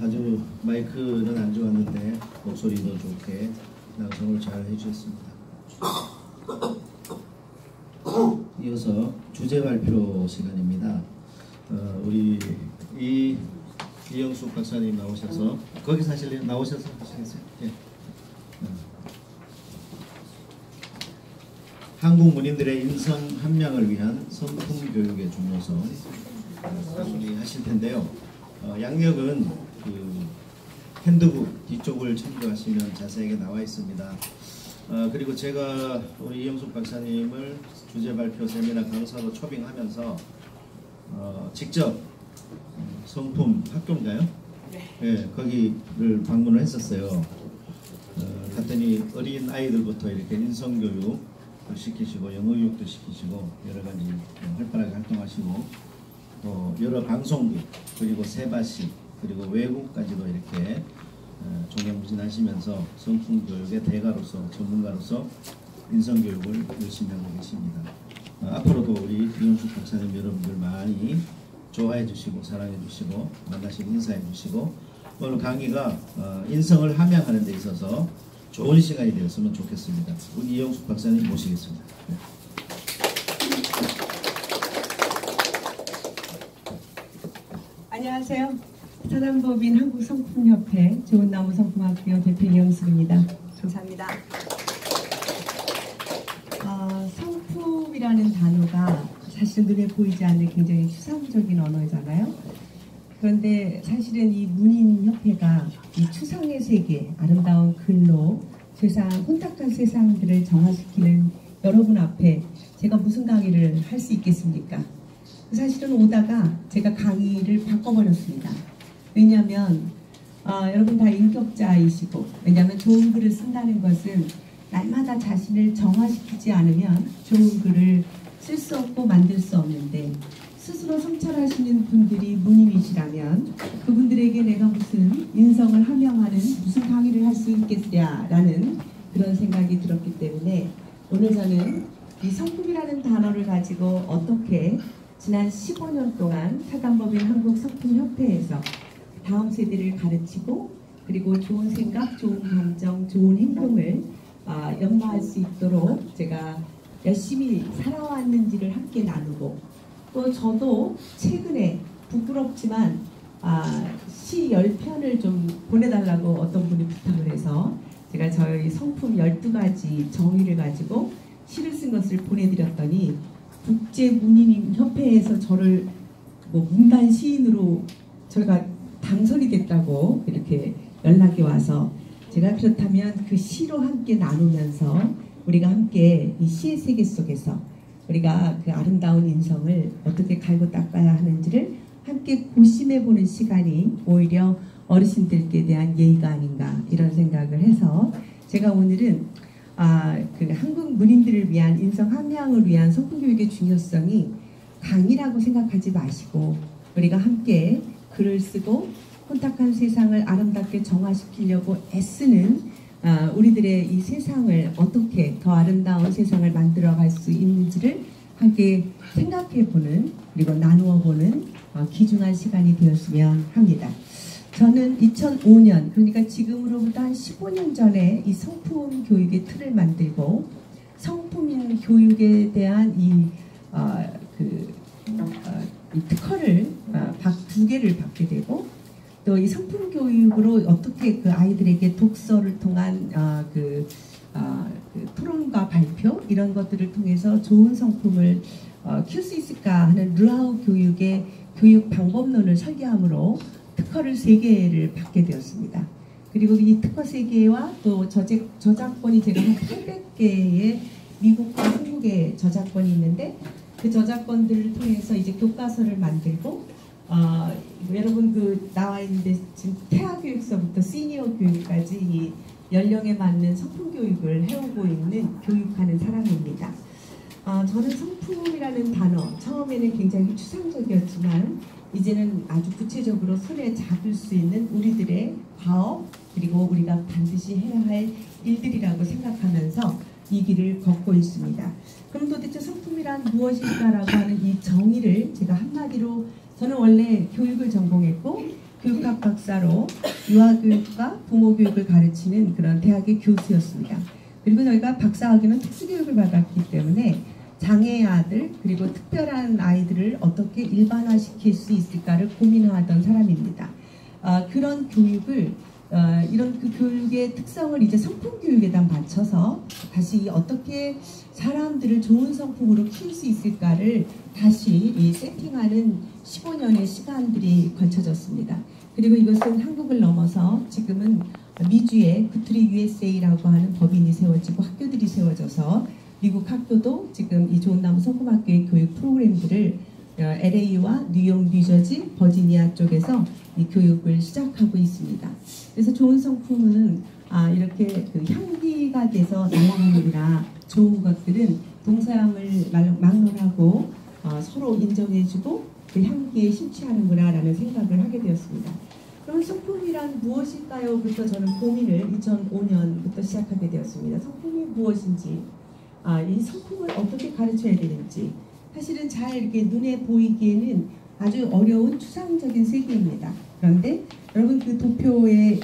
아주 마이크는 안 좋았는데 목소리도 좋게 낭송을 잘 해주셨습니다. 이어서 주제 발표 시간입니다. 우리 이영숙 박사님 나오셔서 거기서 하실래요? 나오셔서 하시겠어요? 예. 한국 문인들의 인성 함양을 위한 성품 교육의 중요성 하실 텐데요. 양력은 그 핸드북 뒤쪽을 참조하시면 자세하게 나와 있습니다. 그리고 제가 우리 이영숙 박사님을 주제 발표 세미나 강사로 초빙하면서 직접 성품 학교인가요? 네, 거기를 방문을 했었어요. 갔더니 어린 아이들부터 이렇게 인성교육을 시키시고 영어교육도 시키시고 여러 가지 활발하게 활동하시고 또 여러 방송국 그리고 세바시 그리고 외국까지도 이렇게 종횡무진하시면서 성품교육의 대가로서 전문가로서 인성교육을 열심히 하고 계십니다. 앞으로도 우리 이영숙 박사님 여러분들 많이 좋아해 주시고 사랑해 주시고 만나시고 인사해 주시고 오늘 강의가 인성을 함양하는 데 있어서 좋은 시간이 되었으면 좋겠습니다. 우리 이영숙 박사님 모시겠습니다. 네. 안녕하세요. 사단법인 한국성품협회 좋은나무성품학교 대표 이영숙입니다. 감사합니다. 성품이라는 단어가 사실 눈에 보이지 않는 굉장히 추상적인 언어잖아요. 그런데 사실은 이 문인협회가 이 추상의 세계, 아름다운 글로 세상, 혼탁한 세상들을 정화시키는 여러분 앞에 제가 무슨 강의를 할 수 있겠습니까? 사실은 오다가 제가 강의를 바꿔버렸습니다. 왜냐하면 여러분 다 인격자이시고, 왜냐하면 좋은 글을 쓴다는 것은 날마다 자신을 정화시키지 않으면 좋은 글을 쓸 수 없고 만들 수 없는데, 스스로 성찰하시는 분들이 문인이시라면 그분들에게 내가 무슨 인성을 함양하는 무슨 강의를 할 수 있겠냐라는 그런 생각이 들었기 때문에 오늘 저는 이 성품이라는 단어를 가지고 어떻게 지난 15년 동안 사단법인 한국성품협회에서 다음 세대를 가르치고 그리고 좋은 생각, 좋은 감정, 좋은 행동을 연마할 수 있도록 제가 열심히 살아왔는지를 함께 나누고, 또 저도 최근에 부끄럽지만 시 10편을 좀 보내달라고 어떤 분이 부탁을 해서 제가 저희 성품 12가지 정의를 가지고 시를 쓴 것을 보내드렸더니 국제문인협회에서 저를 문단 시인으로 저희가 당선이 됐다고 이렇게 연락이 와서, 제가 그렇다면 그 시로 함께 나누면서 우리가 함께 이 시의 세계 속에서 우리가 그 아름다운 인성을 어떻게 갈고 닦아야 하는지를 함께 고심해보는 시간이 오히려 어르신들께 대한 예의가 아닌가 이런 생각을 해서, 제가 오늘은 그 한국 문인들을 위한 인성 함양을 위한 성품교육의 중요성이 강의라고 생각하지 마시고 우리가 함께 글을 쓰고 혼탁한 세상을 아름답게 정화시키려고 애쓰는 우리들의 이 세상을 어떻게 더 아름다운 세상을 만들어갈 수 있는지를 함께 생각해보는 그리고 나누어보는 귀중한 시간이 되었으면 합니다. 저는 2005년, 그러니까 지금으로부터 한 15년 전에 이 성품 교육의 틀을 만들고 성품인 교육에 대한 이 특허를 2개를 받게 되고, 또 이 성품 교육으로 어떻게 그 아이들에게 독서를 통한 그 토론과 발표 이런 것들을 통해서 좋은 성품을 키울 수 있을까 하는 르하우 교육의 교육 방법론을 설계함으로 특허를 3개를 받게 되었습니다. 그리고 이 특허 3개와 또 저작권이 제가 한 800개의 미국과 한국의 저작권이 있는데, 그 저작권들을 통해서 이제 교과서를 만들고 여러분 그 나와 있는데 지금 태아교육서부터 시니어 교육까지 이 연령에 맞는 성품 교육을 해오고 있는 교육하는 사람입니다. 저는 성품이라는 단어 처음에는 굉장히 추상적이었지만 이제는 아주 구체적으로 손에 잡을 수 있는 우리들의 과업 그리고 우리가 반드시 해야 할 일들이라고 생각하면서 이 길을 걷고 있습니다. 그럼 도대체 성품이란 무엇일까라고 하는 이 정의를 제가 한마디로, 저는 원래 교육을 전공했고 교육학 박사로 유아교육과 부모교육을 가르치는 그런 대학의 교수였습니다. 그리고 저희가 박사학위는 특수교육을 받았기 때문에 장애의 아들 그리고 특별한 아이들을 어떻게 일반화시킬 수 있을까를 고민하던 사람입니다. 그런 교육을 이런 그 교육의 특성을 이제 성품 교육에다 맞춰서 다시 어떻게 사람들을 좋은 성품으로 키울 수 있을까를 다시 이 세팅하는 15년의 시간들이 걸쳐졌습니다. 그리고 이것은 한국을 넘어서 지금은 미주에 구트리 USA라고 하는 법인이 세워지고 학교들이 세워져서 미국 학교도 지금 이 좋은 나무 소금학교의 교육 프로그램들을 LA와 뉴욕, 뉴저지, 버지니아 쪽에서 이 교육을 시작하고 있습니다. 그래서 좋은 성품은 이렇게 그 향기가 돼서 날아가느니라 좋은 것들은 동서양을 막론하고 서로 인정해주고 그 향기에 심취하는구나 라는 생각을 하게 되었습니다. 그럼 성품이란 무엇일까요? 부터 저는 고민을 2005년부터 시작하게 되었습니다. 성품이 무엇인지, 이 성품을 어떻게 가르쳐야 되는지, 사실은 잘 이렇게 눈에 보이기에는 아주 어려운 추상적인 세계입니다. 그런데 여러분 그 도표에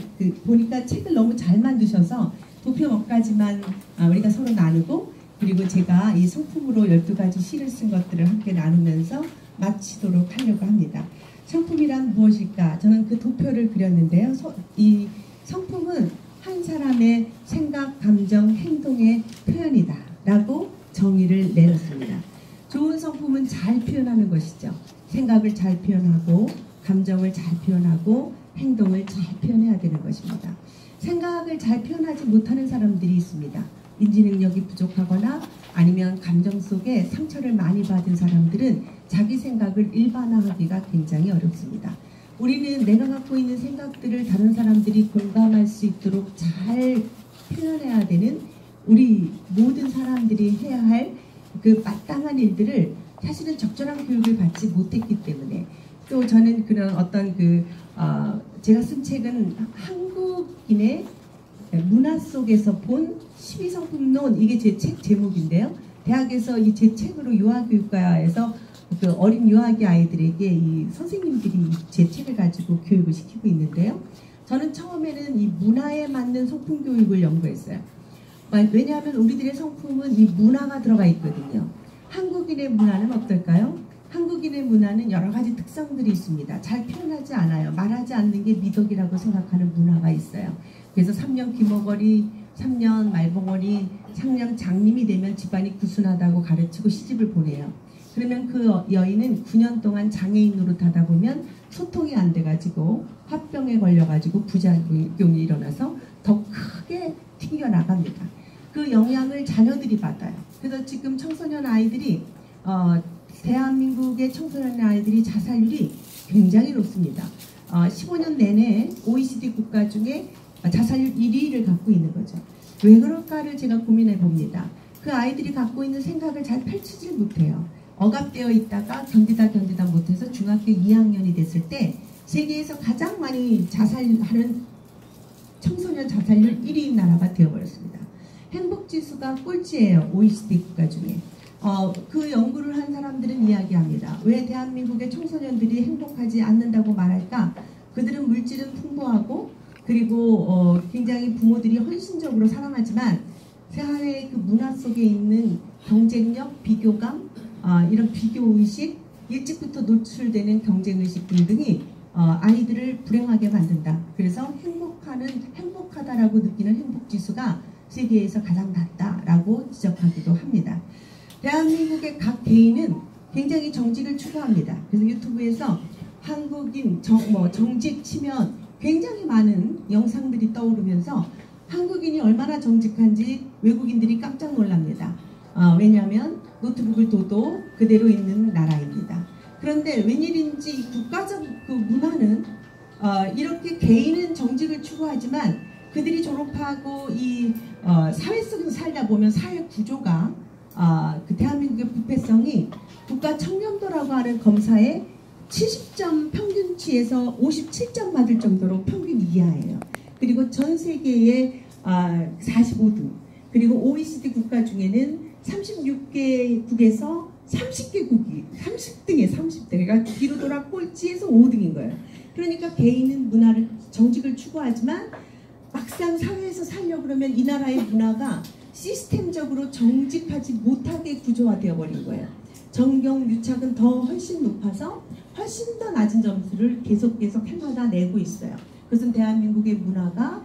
보니까 책을 너무 잘 만드셔서 도표 몇 가지만 우리가 서로 나누고 그리고 제가 이 성품으로 12가지 시를 쓴 것들을 함께 나누면서 마치도록 하려고 합니다. 성품이란 무엇일까? 저는 그 도표를 그렸는데요. 이 성품은 한 사람의 생각, 감정, 행동의 표현이다 라고 정의를 내렸습니다. 좋은 성품은 잘 표현하는 것이죠. 생각을 잘 표현하고 감정을 잘 표현하고 행동을 잘 표현해야 되는 것입니다. 생각을 잘 표현하지 못하는 사람들이 있습니다. 인지 능력이 부족하거나 아니면 감정 속에 상처를 많이 받은 사람들은 자기 생각을 일반화하기가 굉장히 어렵습니다. 우리는 내가 갖고 있는 생각들을 다른 사람들이 공감할 수 있도록 잘 표현해야 되는 우리 모든 사람들이 해야 할 그 마땅한 일들을 사실은 적절한 교육을 받지 못했기 때문에 또 저는 그런 어떤 제가 쓴 책은 한국인의 문화 속에서 본 12성품론 이게 제 책 제목인데요. 대학에서 이 제 책으로 유아교육과에서 그 어린 유아기 아이들에게 이 선생님들이 제 책을 가지고 교육을 시키고 있는데요. 저는 처음에는 이 문화에 맞는 성품 교육을 연구했어요. 왜냐하면 우리들의 성품은 이 문화가 들어가 있거든요. 한국인의 문화는 어떨까요? 한국인의 문화는 여러 가지 특성들이 있습니다. 잘 표현하지 않아요. 말하지 않는 게 미덕이라고 생각하는 문화가 있어요. 그래서 3년 귀머거리, 3년 말벙어리, 3년 장님이 되면 집안이 구순하다고 가르치고 시집을 보내요. 그러면 그 여인은 9년 동안 장애인 노릇하다 보면 소통이 안 돼가지고 화병에 걸려가지고 부작용이 일어나서 더 크게 튕겨나갑니다. 그 영향을 자녀들이 받아요. 그래서 지금 청소년 아이들이 대한민국의 청소년 아이들이 자살률이 굉장히 높습니다. 15년 내내 OECD 국가 중에 자살률 1위를 갖고 있는 거죠. 왜 그럴까를 제가 고민해 봅니다. 그 아이들이 갖고 있는 생각을 잘 펼치질 못해요. 억압되어 있다가 견디다 못해서 중학교 2학년이 됐을 때 세계에서 가장 많이 자살하는 청소년 자살률 1위인 나라가 되어버렸습니다. 행복지수가 꼴찌예요. OECD 국가 중에. 그 연구를 한 사람들은 이야기합니다. 왜 대한민국의 청소년들이 행복하지 않는다고 말할까? 그들은 물질은 풍부하고 그리고 굉장히 부모들이 헌신적으로 사랑하지만 사회의 그 문화 속에 있는 경쟁력, 비교감, 이런 비교의식, 일찍부터 노출되는 경쟁의식들 등이 아이들을 불행하게 만든다. 그래서 행복하다라고 느끼는 행복지수가 세계에서 가장 낮다라고 지적하기도 합니다. 대한민국의 각 개인은 굉장히 정직을 추구합니다. 그래서 유튜브에서 한국인 정직 치면 굉장히 많은 영상들이 떠오르면서 한국인이 얼마나 정직한지 외국인들이 깜짝 놀랍니다. 왜냐하면 노트북을 둬도 그대로 있는 나라입니다. 그런데 웬일인지 이 국가적 그 문화는 이렇게 개인은 정직을 추구하지만 그들이 졸업하고 이 사회 속에서 살다 보면 사회 구조가 그 대한민국의 부패성이 국가 청렴도라고 하는 검사에 70점 평균치에서 57점 받을 정도로 평균 이하예요. 그리고 전 세계의 45등, 그리고 OECD 국가 중에는 36개국에서 30개국이 30등에 30등, 그러니까 뒤로 돌아 꼴찌에서 5등인 거예요. 그러니까 개인은 문화를 정직을 추구하지만 막상 사회에서 살려고 그러면 이 나라의 문화가 시스템적으로 정직하지 못하게 구조화되어 버린 거예요. 정경유착은 더 훨씬 높아서 훨씬 더 낮은 점수를 계속 해마다 내고 있어요. 그것은 대한민국의 문화가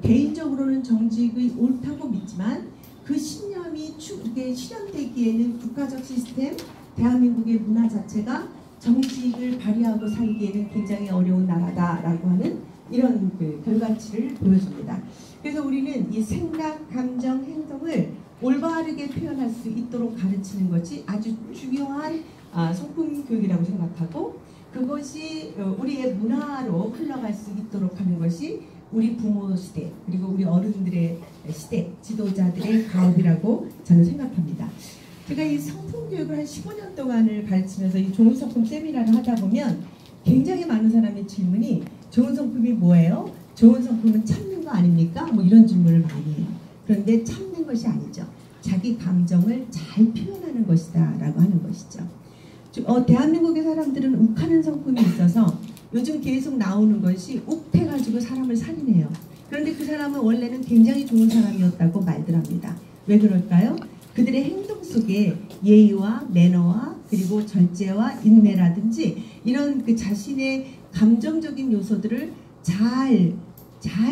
개인적으로는 정직이 옳다고 믿지만 그 신념이 이게 실현되기에는 국가적 시스템, 대한민국의 문화 자체가 정직을 발휘하고 살기에는 굉장히 어려운 나라다라고 하는 이런 그 결과치를 보여줍니다. 그래서 우리는 이 생각, 감정, 행동을 올바르게 표현할 수 있도록 가르치는 것이 아주 중요한 성품 교육이라고 생각하고, 그것이 우리의 문화로 흘러갈 수 있도록 하는 것이 우리 부모 시대 그리고 우리 어른들의 시대, 지도자들의 가업이라고 저는 생각합니다. 제가 이 성품 교육을 한 15년 동안을 가르치면서 이 좋은 성품 세미나를 하다 보면 굉장히 많은 사람의 질문이 좋은 성품이 뭐예요? 좋은 성품은 참는 거 아닙니까? 뭐 이런 질문을 많이 해요. 그런데 참는 것이 아니죠. 자기 감정을 잘 표현하는 것이다 라고 하는 것이죠. 대한민국의 사람들은 욱하는 성품이 있어서 요즘 계속 나오는 것이 욱해가지고 사람을 살인해요. 그런데 그 사람은 원래는 굉장히 좋은 사람이었다고 말들 합니다. 왜 그럴까요? 그들의 행동 속에 예의와 매너와 그리고 절제와 인내라든지 이런 그 자신의 감정적인 요소들을 잘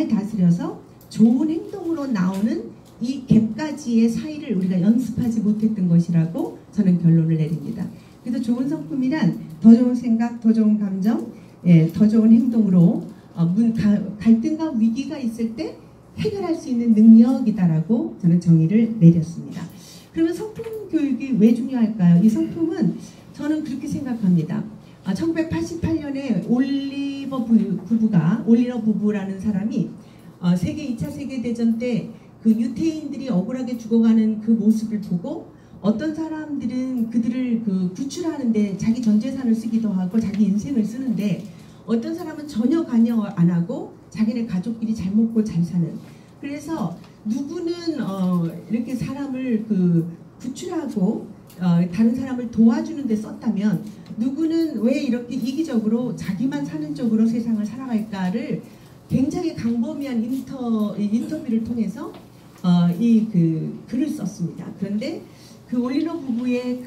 다스려서 좋은 행동으로 나오는 이 갭가지의 사이를 우리가 연습하지 못했던 것이라고 저는 결론을 내립니다. 그래서 좋은 성품이란 더 좋은 생각, 더 좋은 감정, 더 좋은 행동으로 갈등과 위기가 있을 때 해결할 수 있는 능력이다라고 저는 정의를 내렸습니다. 그러면 성품 교육이 왜 중요할까요? 이 성품은 저는 그렇게 생각합니다. 1988년에 올리버 부부라는 사람이 세계 2차 세계대전 때 그 유태인들이 억울하게 죽어가는 그 모습을 보고 어떤 사람들은 그들을 구출하는데 자기 전 재산을 쓰기도 하고 자기 인생을 쓰는데 어떤 사람은 전혀 관여 안 하고 자기네 가족끼리 잘 먹고 잘 사는, 그래서 누구는 이렇게 사람을 구출하고 다른 사람을 도와주는 데 썼다면 누구는 왜 이렇게 이기적으로 자기만 사는 쪽으로 세상을 살아갈까를 굉장히 광범위한 인터뷰를 통해서 이 글을 썼습니다. 그런데 그 올리너 부부의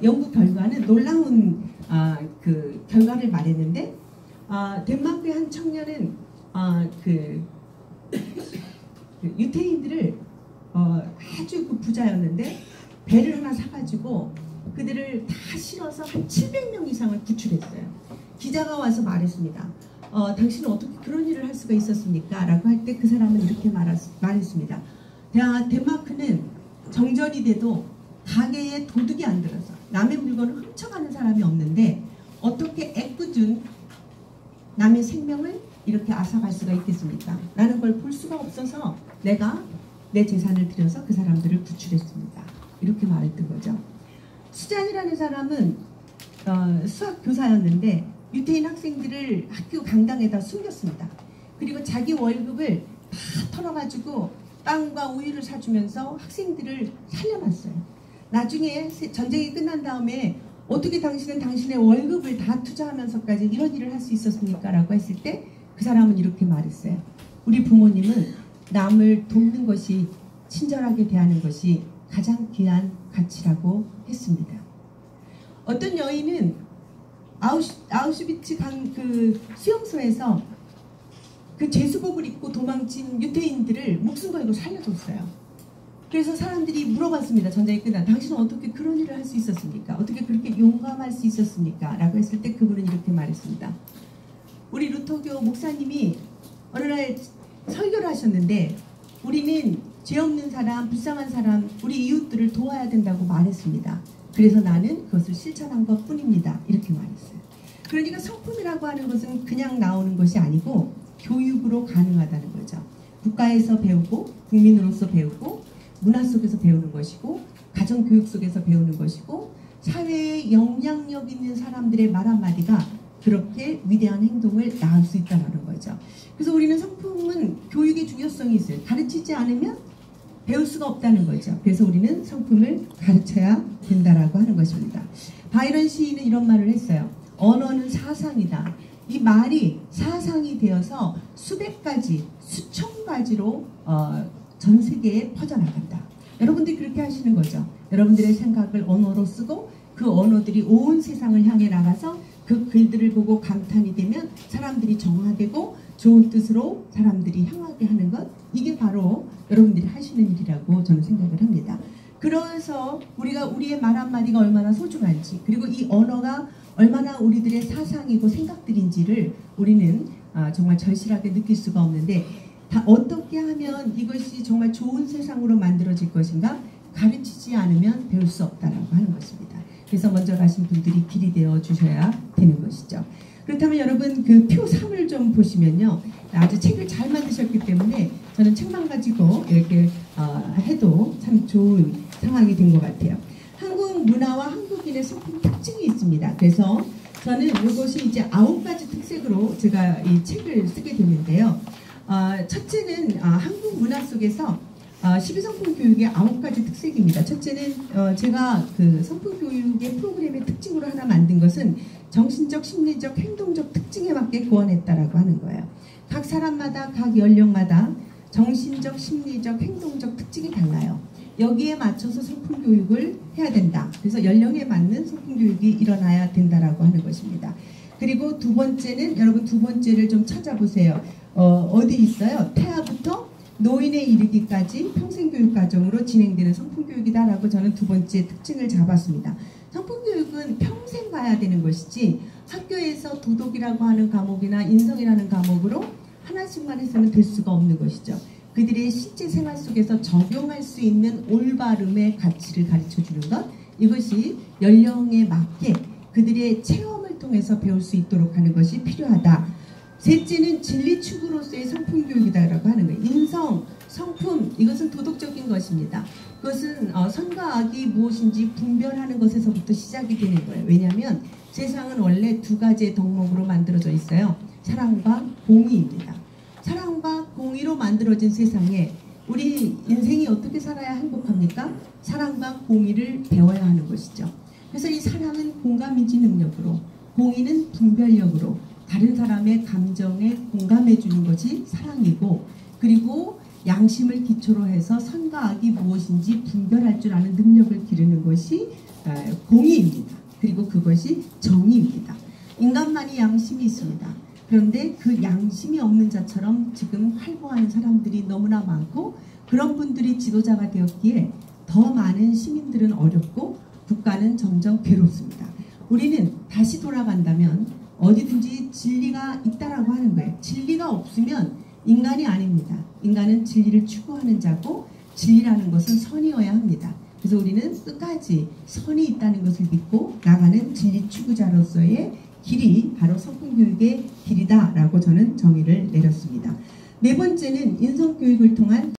연구 결과는 놀라운 결과를 말했는데, 덴마크의 한 청년은 유태인들을 아주 부자였는데 배를 하나 사가지고 그들을 다 실어서 한 700명 이상을 구출했어요. 기자가 와서 말했습니다. 당신은 어떻게 그런 일을 할 수가 있었습니까? 라고 할 때 그 사람은 이렇게 말했습니다. 덴마크는 정전이 돼도 가게에 도둑이 안 들어서 남의 물건을 훔쳐가는 사람이 없는데 어떻게 애꿎은 남의 생명을 이렇게 앗아갈 수가 있겠습니까? 라는 걸 볼 수가 없어서 내가 내 재산을 들여서 그 사람들을 구출했습니다. 이렇게 말했던 거죠. 수잔이라는 사람은 수학 교사였는데 유태인 학생들을 학교 강당에다 숨겼습니다. 그리고 자기 월급을 다 털어가지고 빵과 우유를 사주면서 학생들을 살려놨어요. 나중에 전쟁이 끝난 다음에 어떻게 당신은 당신의 월급을 다 투자하면서까지 이런 일을 할 수 있었습니까? 라고 했을 때 그 사람은 이렇게 말했어요. 우리 부모님은 남을 돕는 것이, 친절하게 대하는 것이 가장 귀한 가치라고 했습니다. 어떤 여인은 아우슈비츠 수용소에서 제수복을 입고 도망친 유태인들을 목숨 걸고 살려줬어요. 그래서 사람들이 물어봤습니다. 전쟁이 끝난 당신은 어떻게 그런 일을 할 수 있었습니까? 어떻게 그렇게 용감할 수 있었습니까? 라고 했을 때 그분은 이렇게 말했습니다. 우리 루터교 목사님이 어느 날 설교를 하셨는데 우리는 죄 없는 사람, 불쌍한 사람, 우리 이웃들을 도와야 된다고 말했습니다. 그래서 나는 그것을 실천한 것 뿐입니다. 이렇게 말했어요. 그러니까 성품이라고 하는 것은 그냥 나오는 것이 아니고 교육으로 가능하다는 거죠. 국가에서 배우고 국민으로서 배우고 문화 속에서 배우는 것이고 가정교육 속에서 배우는 것이고 사회에 영향력 있는 사람들의 말 한마디가 그렇게 위대한 행동을 낳을 수 있다는 거죠. 그래서 우리는 성품은 교육의 중요성이 있어요. 가르치지 않으면 배울 수가 없다는 거죠. 그래서 우리는 성품을 가르쳐야 된다라고 하는 것입니다. 바이런 시인은 이런 말을 했어요. 언어는 사상이다. 이 말이 사상이 되어서 수백 가지, 수천 가지로 전 세계에 퍼져나간다. 여러분들이 그렇게 하시는 거죠. 여러분들의 생각을 언어로 쓰고 그 언어들이 온 세상을 향해 나가서 그 글들을 보고 감탄이 되면 사람들이 정화되고 좋은 뜻으로 사람들이 향하게 하는 것, 이게 바로 여러분들이 하시는 일이라고 저는 생각을 합니다. 그래서 우리가 우리의 말 한마디가 얼마나 소중한지, 그리고 이 언어가 얼마나 우리들의 사상이고 생각들인지를 우리는 정말 절실하게 느낄 수가 없는데, 다 어떻게 하면 이것이 정말 좋은 세상으로 만들어질 것인가? 가르치지 않으면 배울 수 없다라고 하는 것입니다. 그래서 먼저 가신 분들이 길이 되어 주셔야 되는 것이죠. 그렇다면 여러분 그 표 3을 좀 보시면요, 아주 책을 잘 만드셨기 때문에 저는 책만 가지고 이렇게 해도 참 좋은 상황이 된 것 같아요. 한국 문화와 한국인의 소품 특징이 있습니다. 그래서 저는 이것이 이제 9가지 특색으로 제가 이 책을 쓰게 됐는데요. 첫째는 한국 문화 속에서 12성품 교육의 9가지 특색입니다. 첫째는 제가 그 성품 교육의 프로그램의 특징으로 하나 만든 것은 정신적, 심리적, 행동적 특징에 맞게 구원했다라고 하는 거예요. 각 사람마다, 각 연령마다 정신적, 심리적, 행동적 특징이 달라요. 여기에 맞춰서 성품 교육을 해야 된다. 그래서 연령에 맞는 성품 교육이 일어나야 된다라고 하는 것입니다. 그리고 두 번째는, 여러분 두 번째를 좀 찾아보세요. 어디 있어요? 태아부터 노인에 이르기까지 평생교육과정으로 진행되는 성품교육이다라고 저는 두 번째 특징을 잡았습니다. 성품교육은 평생 가야 되는 것이지 학교에서 도덕이라고 하는 과목이나 인성이라는 과목으로 하나씩만 해서는 될 수가 없는 것이죠. 그들의 실제 생활 속에서 적용할 수 있는 올바름의 가치를 가르쳐주는 것, 이것이 연령에 맞게 그들의 체험을 통해서 배울 수 있도록 하는 것이 필요하다. 셋째는 진리추구로서의 성품교육이다라고 하는 거예요. 인성, 성품, 이것은 도덕적인 것입니다. 그것은 선과 악이 무엇인지 분별하는 것에서부터 시작이 되는 거예요. 왜냐하면 세상은 원래 두 가지의 덕목으로 만들어져 있어요. 사랑과 공의입니다. 사랑과 공의로 만들어진 세상에 우리 인생이 어떻게 살아야 행복합니까? 사랑과 공의를 배워야 하는 것이죠. 그래서 이 사랑은 공감인지 능력으로, 공의는 분별력으로 다른 사람의 감정에 공감해 주는 것이 사랑이고, 그리고 양심을 기초로 해서 선과 악이 무엇인지 분별할 줄 아는 능력을 기르는 것이 공의입니다. 그리고 그것이 정의입니다. 인간만이 양심이 있습니다. 그런데 그 양심이 없는 자처럼 지금 활보하는 사람들이 너무나 많고, 그런 분들이 지도자가 되었기에 더 많은 시민들은 어렵고 국가는 점점 괴롭습니다. 우리는 다시 돌아간다면 어디든지 진리가 있다라고 하는 거예요. 진리가 없으면 인간이 아닙니다. 인간은 진리를 추구하는 자고, 진리라는 것은 선이어야 합니다. 그래서 우리는 끝까지 선이 있다는 것을 믿고 나가는 진리 추구자로서의 길이 바로 성품교육의 길이다라고 저는 정의를 내렸습니다. 네 번째는 인성교육을 통한